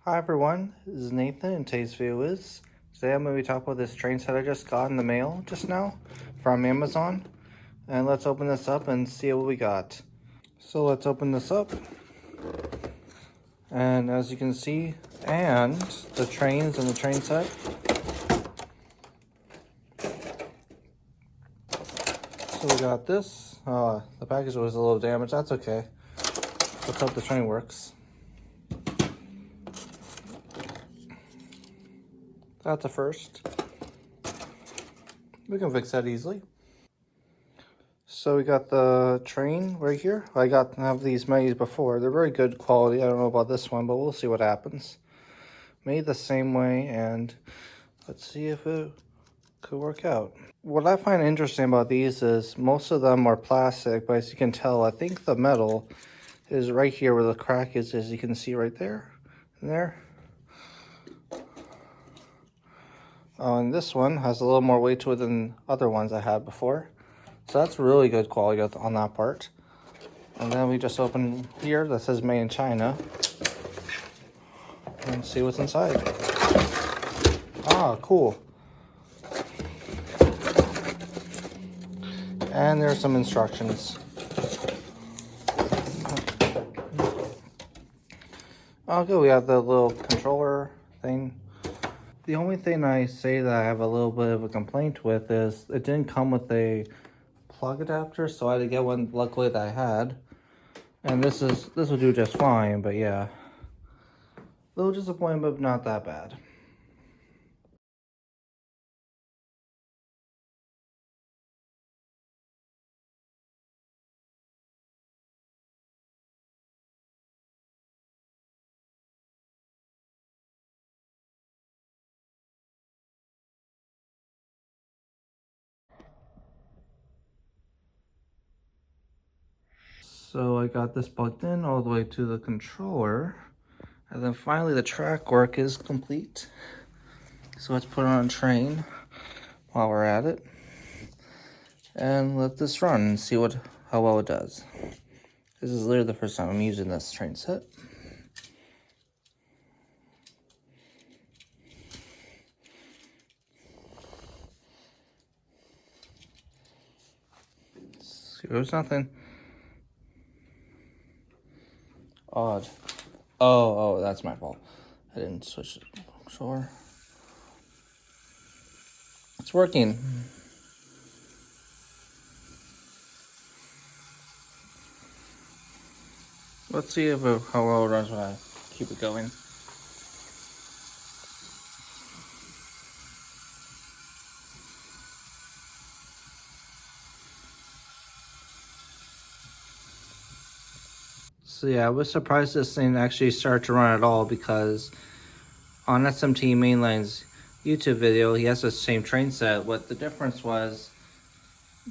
Hi everyone, this is Nathan and today's video is today I'm going to be talking about this train set I just got in the mail just now from Amazon. And let's open this up and see what we got. So let's open this up. And as you can see, and the trains and the train set. So we got this. The package was a little damaged, that's okay. Let's hope the train works. That's a first. We can fix that easily. So we got the train right here. I have these made before. They're very good quality. I don't know about this one, but we'll see what happens. Made the same way, and let's see if it could work out. What I find interesting about these is most of them are plastic, but as you can tell, I think the metal is right here where the crack is, as you can see right there and there. And this one has a little more weight to it than other ones I had before. So that's really good quality on that part. And then we just open here that says made in China and see what's inside. Ah, cool. And there's some instructions. Oh, good. We have the little controller thing. The only thing I say that I have a little bit of a complaint with is it didn't come with a plug adapter, so I had to get one. Luckily that I had, and this will do just fine. But yeah, a little disappointing, but not that bad. So I got this plugged in all the way to the controller, and then finally the track work is complete. So let's put it on train while we're at it, and let this run and see how well it does. This is literally the first time I'm using this train set. There's nothing odd. Oh, that's my fault. I didn't switch it. Sure. It's working. Let's see how well it runs when I keep it going. So yeah, I was surprised this thing actually started to run at all, because on SMT Mainline's YouTube video, he has the same train set. What the difference was,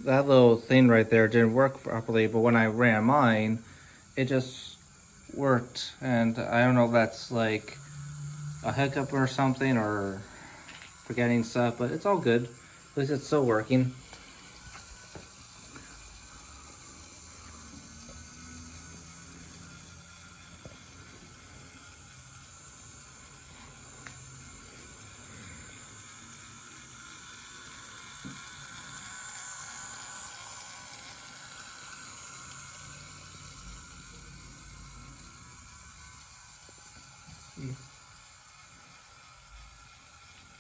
that little thing right there didn't work properly, but when I ran mine, it just worked. And I don't know if that's like a hiccup or something, or forgetting stuff, but it's all good. At least it's still working.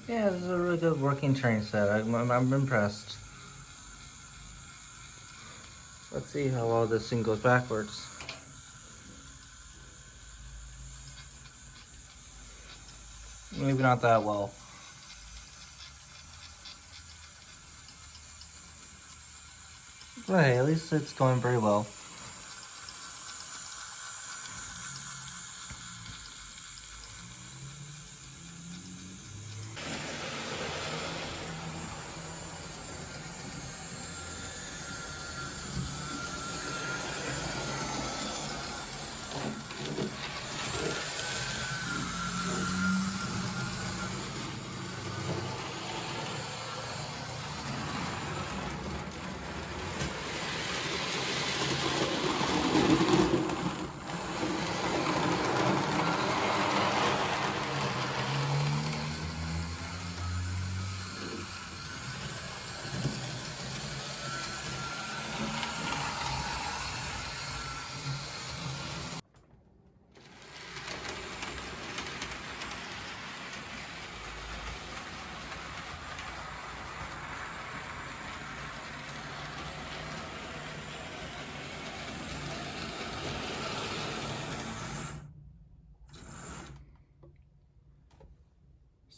Yeah, this is a really good working train set. I'm impressed. Let's see how well this thing goes backwards. Maybe not that well. But hey, at least it's going very well.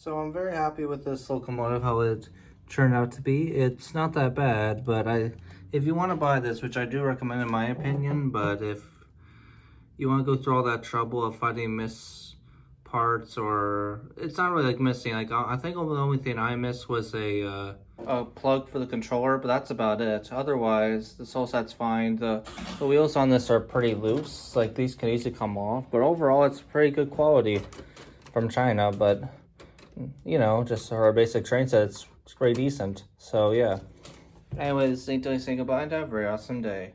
So I'm very happy with this locomotive, how it turned out to be. It's not that bad, but if you want to buy this, which I do recommend in my opinion, but if you want to go through all that trouble of finding miss parts, or it's not really like missing, like I think the only thing I missed was a plug for the controller, but that's about it. Otherwise, this whole set's fine. The wheels on this are pretty loose, like these can easily come off, but overall it's pretty good quality from China. But you know, just for a basic train set, it's pretty decent. So yeah. Anyways, need to say goodbye and have a very awesome day.